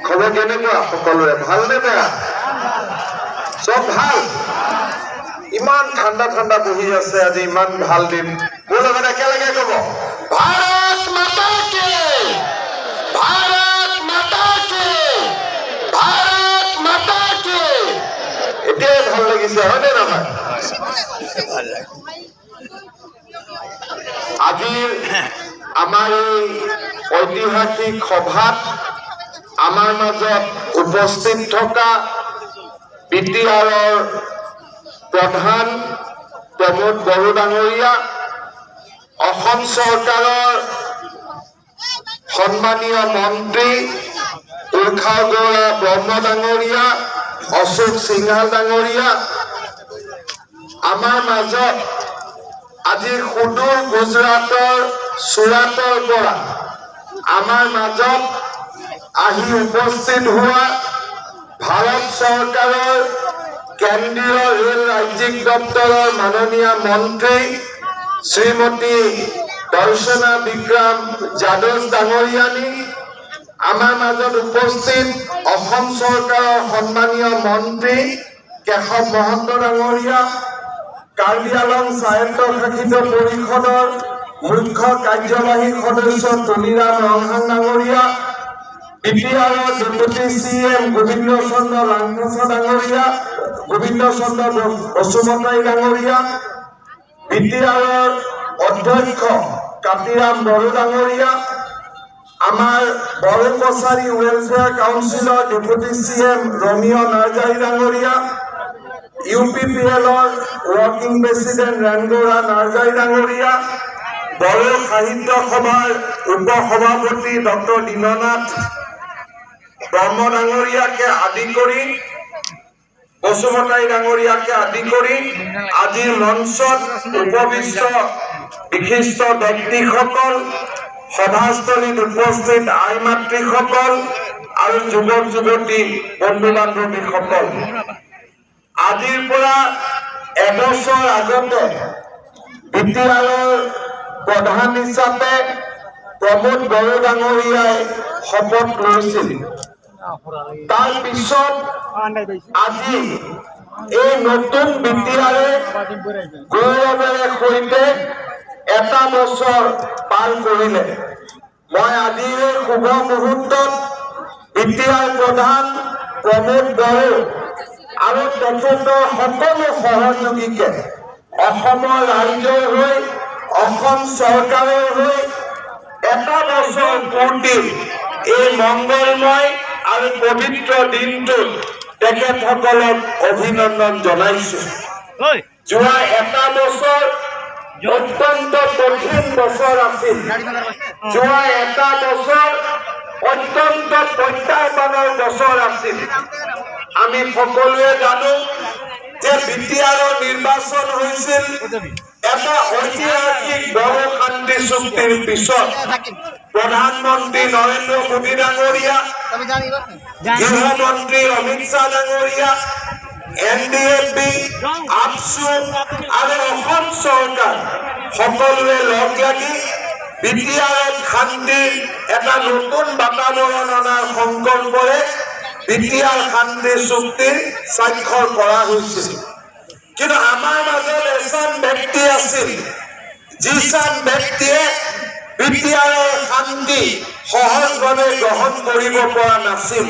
খবৰ কেনেকুৱা সকলোৰে ভালনে বেয়া চব ভাল ইমান ঠাণ্ডা ঠাণ্ডা বহি আছে আজি ইমান ভাল দিন মোৰ লগত একেলগে ক'ব ভাৰত মাতা কি ভাৰত মাতা কি ভাৰত মাতা কি এতিয়াই ভাল লাগিছে হয়নে নহয় আজিৰ আমাৰ এই ঐতিহাসিক সভাত আমাৰ মাজত উপস্থিত থকা বিটিআৰৰ প্ৰধান প্ৰমোদ বড়ো ডাঙৰীয়া অসম চৰকাৰৰ সন্মানীয় মন্ত্ৰী উৰ্খাও গৌৰা ব্ৰহ্ম ডাঙৰীয়া অশোক সিংহাল ডাঙৰীয়া আমাৰ মাজত আজি সুদূৰ গুজৰাটৰ চুৰাটৰ পৰা আমাৰ মাজত আহি উপস্থিত হোৱা ভাৰত চৰকাৰৰ কেন্দ্ৰীয় ৰেল ৰাজ্যিক দপ্তৰৰ মাননীয় মন্ত্ৰী শ্ৰীমতী দৰ্শনা বিক্ৰম যাদৱ ডাঙৰীয়ানী আমাৰ মাজত উপস্থিত অসম চৰকাৰৰ সন্মানীয় মন্ত্ৰী কেশৱ মহন্ত ডাঙৰীয়া কাৰ্বি আংলং স্বায়ত্তশাসিত পৰিষদৰ মুখ্য কাৰ্যবাহী সদস্য তুলিৰাম ৰংহাং ডাঙৰীয়া বিটিআৰৰ ডেপুটি CM গোবিন্দ চন্দ্ৰ লাংঘাছ ডাঙৰীয়া গোবিন্দ চন্দ্ৰ বসুমতাৰী ডাঙৰীয়া বিটিআৰৰ অধ্যক্ষ কাতিৰাম বড়ো ডাঙৰীয়া আমাৰ বড়ো কছাৰী ৱেলফেয়াৰ কাউন্সিলৰ ডেপুটি CM ৰমিয় নাৰ্জাৰী ডাঙৰীয়া UPPLৰ ৱৰ্কিং প্ৰেচিডেণ্ট ৰেণগৌৰা নাৰ্জাৰী ডাঙৰীয়া বড়ো সাহিত্য সভাৰ উপ সভাপতি ডক্টৰ দীননাথ ব্ৰহ্ম ডাঙৰীয়াকে আদি কৰি বসুমতাৰী ডাঙৰীয়াকে আদি কৰি আজিৰ মঞ্চত উপবিষ্ট বিশিষ্ট ব্যক্তিসকল সভাস্থলীত উপস্থিত আই মাতৃসকল আৰু যুৱক যুৱতী বন্ধু বান্ধৱীসকল আজিৰ পৰা এবছৰ আগতে বিটিআৰৰ প্ৰধান হিচাপে প্ৰমোদ বড়ো ডাঙৰীয়াই শপত লৈছিল তাৰ পিছত আজি এই নতুন বিটিআৰে গৌৰৱেৰে সৈতে এটা বছৰ পাৰ কৰিলে মই আজিৰ এই শুভ মুহূৰ্তত বিটিআৰ প্ৰধান প্ৰমোদ বড়ো আৰু তেখেতৰ সকলো সহযোগীকে অসমৰ ৰাইজৰ হৈ অসম চৰকাৰৰ হৈ এটা বছৰ পূৰ্তি এই মংগলময় আৰু পবিত্ৰ দিনটোত তেখেতসকলক অভিনন্দন জনাইছো যোৱা এটা বছৰ অত্যন্ত কঠিন বছৰ আছিল যোৱা এটা বছৰ অত্যন্ত প্ৰত্যাহ্বানৰ বছৰ আছিল আমি সকলোৱে জানো যে বিটিআৰৰ নিৰ্বাচন হৈছিল এটা ঐতিহাসিক বড়ো শান্তি চুক্তিৰ পিছত প্ৰধানমন্ত্ৰী নৰেন্দ্ৰ মোদী ডাঙৰীয়া গৃহমন্ত্ৰী অমিত শ্বাহ ডাঙৰীয়া NDFB আপসু আৰু অসম চৰকাৰ সকলোৱে লগ লাগি বিটিআৰত শান্তিৰ এটা নতুন বাতাবৰণ অনাৰ সংকল্পৰে বিটিআৰ শান্তি চুক্তিৰ স্বাক্ষৰ কৰা হৈছিল কিন্তু আমাৰ মাজত এজন ব্যক্তি আছিল যিজন ব্যক্তিয়ে বিটিআৰৰ শান্তি সহজভাৱে গ্ৰহণ কৰিব পৰা নাছিল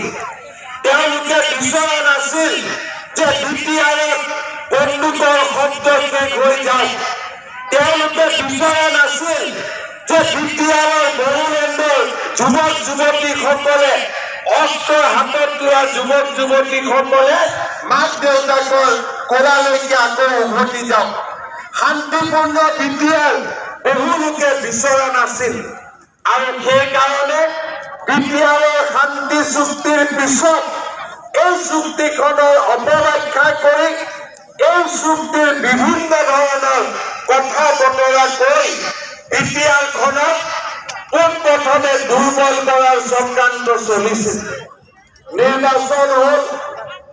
তেওঁলোকে বিচৰা নাছিল যে বিটিআৰত বন্দুকৰ শব্দ শেষ হৈ যায় তেওঁলোকে বিচৰা নাছিল যে বিটিআৰৰ বড়োলেণ্ডৰ যুৱক যুৱতীসকলে অস্ত্ৰ হাতত লোৱা যুৱক যুৱতীসকলে মাক দেউতাকৰ কোলালৈকে আকৌ উভতি যাওক শান্তিপূৰ্ণ বিটিআৰ বহু লোকে বিচৰা নাছিল আৰু সেইকাৰণে বিটিআৰৰ শান্তি চুক্তিৰ পিছত এই চুক্তিখনৰ অপব্যাখ্যা কৰি এই চুক্তিৰ বিভিন্ন ধৰণৰ কথা বতৰা কৈ বিটিআৰখনক পোনপ্ৰথমে দুৰ্বল কৰাৰ চক্ৰান্ত চলিছিল। নিৰ্বাচন হল,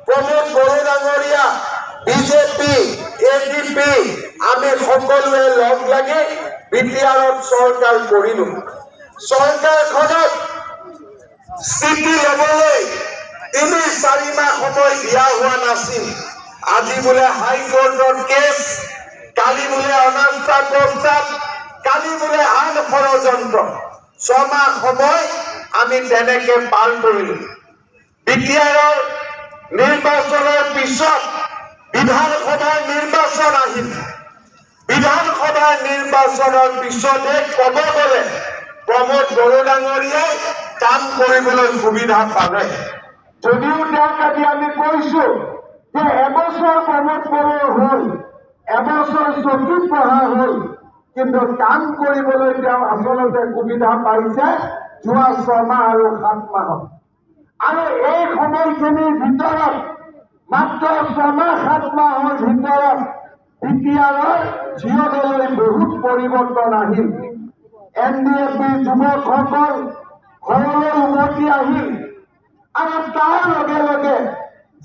প্ৰমোদ বড়ো ডাঙৰীয়া, বিজেপি, এডিপি আমি সকলোৱে লগ লাগি বিটিআৰত চৰকাৰ কৰিলো। চৰকাৰখনত স্থিতি ল'বলৈ ৩-৪ মাহ সময় দিয়া হোৱা নাছিল। আজি বোলে হাইকোৰ্টত কেছ, কালি বোলে অনাস্থা প্ৰস্তাৱ, কালি বোলে আন ষড়যন্ত্ৰ। ৬ মাহ সময় আমি তেনেকে পাৰ কৰিলো। বিটিআৰৰ নিৰ্বাচনৰ পিছত বিধানসভাৰ নিৰ্বাচন আহিল। বিধানসভাৰ নিৰ্বাচনৰ পিছতে ক'ব গ'লে প্ৰমোদ বড়ো ডাঙৰীয়াই কাম কৰিবলৈ সুবিধা পালে। যদিও তেওঁক আজি আমি কৈছো যে এবছৰ প্ৰমোদ বড়ো হ'ল, এবছৰ চকীত বহা হ'ল, কিন্তু কাম কৰিবলৈ তেওঁ আচলতে সুবিধা পাইছে যোৱা ৬ মাহ আৰু ৭ মাহত। আৰু এই সময়খিনিৰ ভিতৰত মাত্ৰ ৬ মাহ ৭ মাহৰ ভিতৰত বিটিআৰৰ জীৱনলৈ বহুত পৰিৱৰ্তন আহিল। NDFৰ যুৱকসকল ঘৰলৈ উভতি আহিল আৰু তাৰ লগে লগে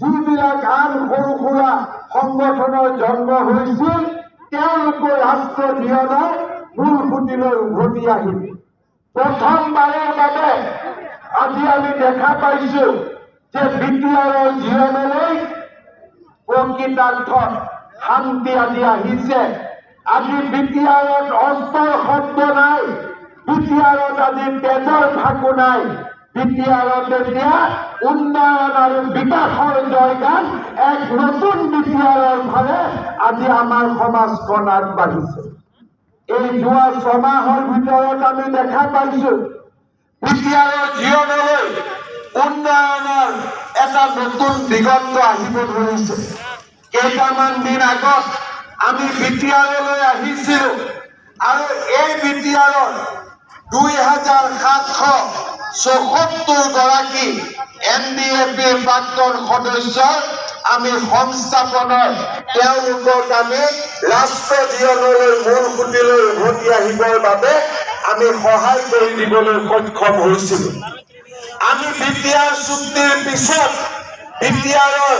যিবিলাক আন সৰু সুৰা সংগঠনৰ জন্ম হৈছিল তেওঁলোকৰ ৰাষ্ট্ৰ জীৱনৰ মূল সুঁতিলৈ উভতি আহিল। প্ৰথমবাৰৰ বাবে আজি আমি দেখা পাইছো যে বিটিআৰৰ জীৱনলৈ প্ৰকৃতাৰ্থত শান্তি আজি আহিছে। আজি বিটিআৰত অস্ত্ৰৰ শব্দ নাই, বিটিআৰত আজি তেজৰ ভাকু নাই। বিটিআৰত এতিয়া উন্নয়ন আৰু বিকাশৰ জয়গান এক নতুন বিটিআৰৰ ফালে আজি আমাৰ সমাজখন আগবাঢ়িছে। এই যোৱা ৬ মাহৰ ভিতৰত আমি দেখা পাইছো বিটিআৰৰ জীৱনলৈ উন্নয়নৰ এটা নতুন দিগন্ত আহিব ধৰিছে। কেইটামান দিন আগত আমি বিটিআৰলৈ আহিছিলো আৰু এই বিটিআৰৰ ২৭৭৪ গৰাকী NDFৰ প্ৰাক্তন সদস্যৰ আমি সংস্থাপনৰ তেওঁলোকক আমি ৰাষ্ট্ৰ জীৱনলৈ মূল সুঁতিলৈ উভতি আহিবৰ বাবে আমি সহায় কৰি দিবলৈ সক্ষম হৈছিলো। আমি বিটিআৰ চুক্তিৰ পিছত বিটিআৰৰ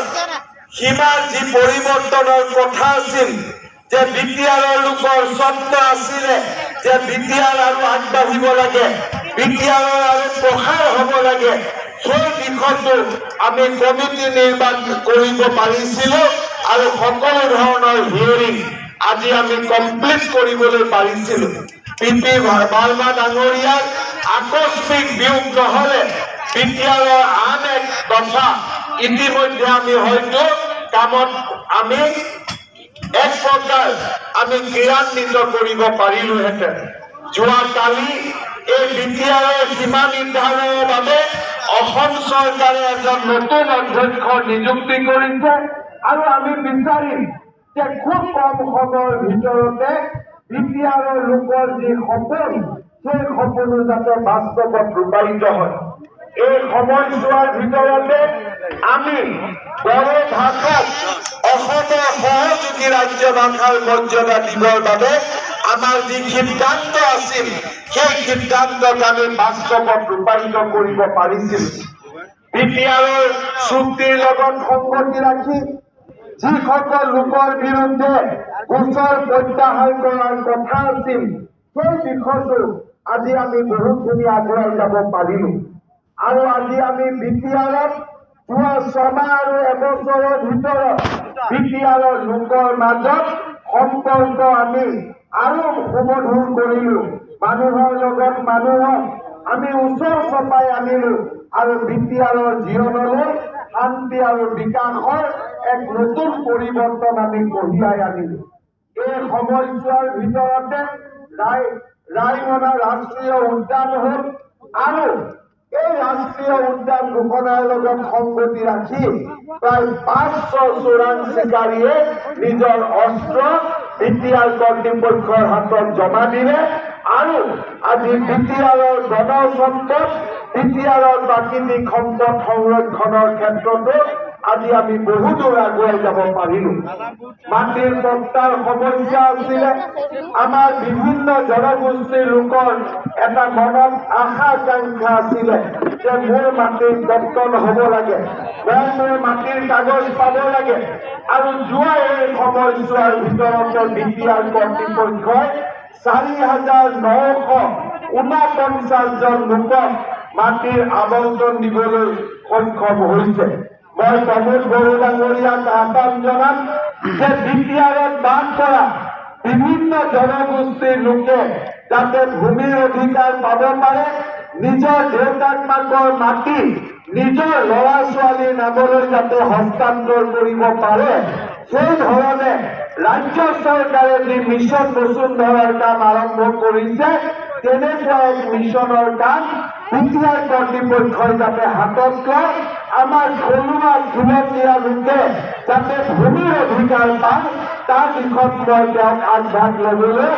সীমাৰ যি পৰিৱৰ্তনৰ কথা আছিল, যে বিটিআৰৰ লোকৰ স্বপ্ন আছিলে যে বিটিআৰ আৰু আগবাঢ়িব লাগে, বিটিআৰৰ আৰু প্ৰসাৰ হ'ব লাগে, সেই দিশতো আমি কমিটি নিৰ্মাণ কৰিব পাৰিছিলো আৰু সকলো ধৰণৰ হিয়াৰিং আজি আমি কমপ্লিট কৰিবলৈ পাৰিছিলো। PP বাৰ্মা ডাঙৰীয়াৰ আকস্মিক বিয়োগ নহলে বিটিআৰৰ আন এক কথা ইতিমধ্যে আমি হয়তো কামত আমি এক প্ৰকাৰ আমি ক্ৰিয়ান্বিত কৰিব পাৰিলোহেঁতেন। যোৱাকালি এই বিটিআৰৰ সীমা নিৰ্ধাৰণৰ বাবে অসম চৰকাৰে এজন নতুন অধ্যক্ষ নিযুক্তি কৰিছে আৰু আমি বিচাৰিম যে খুব কম সময়ৰ ভিতৰতে বিটিআৰৰ লোকৰ যি সপোন সেই সপোনো যাতে বাস্তৱত ৰূপায়িত হয়। এই সময়ছোৱাৰ ভিতৰতে আমি বড়ো ভাষাক অসমৰ সহযোগী ৰাজ্য ভাষাৰ মৰ্যাদা দিবৰ বাবে আমাৰ যি সিদ্ধান্ত আছিল সেই সিদ্ধান্তক আমি বাস্তৱত ৰূপায়িত কৰিব পাৰিছিলো। বিটিআৰৰ চুক্তিৰ লগত সংগতি ৰাখি যিসকল লোকৰ বিৰুদ্ধে গোচৰ প্ৰত্যাহাৰ কৰাৰ কথা আছিল সেই দিশতো আজি আমি বহুখিনি আগুৱাই যাব পাৰিলো। আৰু আজি আমি বিটিআৰত যোৱা ৬ মাহ আৰু এবছৰৰ ভিতৰত বিটিআৰৰ লোকৰ মাজত সম্পৰ্ক আমি আৰু সুমধুৰ কৰিলো। মানুহৰ লগত মানুহক আমি ওচৰ চপাই আনিলো আৰু বিটিআৰৰ জীৱনলৈ শান্তি আৰু বিকাশৰ এক নতুন পৰিৱৰ্তন আমি কঢ়িয়াই আনিলো। এই সময়ছোৱাৰ ভিতৰতে ৰায়মনা ৰাষ্ট্ৰীয় উদ্যান হ'ল আৰু এই ৰাষ্ট্ৰীয় উদ্যান ঘোষণাৰ লগত সংগতি ৰাখি প্ৰায় ৫০০ চোৰাং চিকাৰীয়ে নিজৰ অস্ত্ৰ বিটিআৰ কৰ্তৃপক্ষৰ হাতত জমা দিলে আৰু আজি বিটিআৰৰ বন সম্পদ, বিটিআৰৰ প্ৰাকৃতিক সম্পদ সংৰক্ষণৰ ক্ষেত্ৰতো আজি আমি বহু দূৰ আগুৱাই যাব পাৰিলোঁ। মাটিৰ পট্টাৰ সমস্যা আছিলে। আমাৰ বিভিন্ন জনগোষ্ঠীৰ লোকৰ এটা মনত আশা আকাংক্ষা আছিলে যে মোৰ মাটিৰ দত্তন হ'ব লাগে, মই মোৰ মাটিৰ কাগজ পাব লাগে। আৰু যোৱা এই সময়ছোৱাৰ ভিতৰতে বিটিআৰ কৰ্তৃপক্ষই 4,949 জন লোকক মাটিৰ আবণ্টন দিবলৈ সক্ষম হৈছে। মই প্ৰমোদ বড়ো ডাঙৰীয়াক আহ্বান জনাম যে বিটিআৰত বাস কৰা বিভিন্ন জনগোষ্ঠীৰ লোকে যাতে ভূমিৰ অধিকাৰ পাব পাৰে, নিজৰ দেউতাক মাকৰ মাটি নিজৰ ল'ৰা ছোৱালীৰ নামলৈ যাতে হস্তান্তৰ কৰিব পাৰে, সেই ধৰণে ৰাজ্য চৰকাৰে যি মিছন বসুন্ধৰাৰ কাম আৰম্ভ কৰিছে, তেনেকুৱা এক মিছনৰ কাম বিটিআৰ কৰ্তৃপক্ষই যাতে হাতত লয়, আমাৰ থলুৱা যুৱতীয়া লোকে যাতে ভূমিৰ অধিকাৰ পায়, তাৰ দিশত মই তেওঁক আগভাগ ল'বলৈ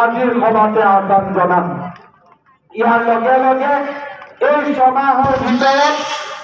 আজিৰ সভাতে আহ্বান জনাম। ইয়াৰ লগে লগে এই ছমাহৰ ভিতৰত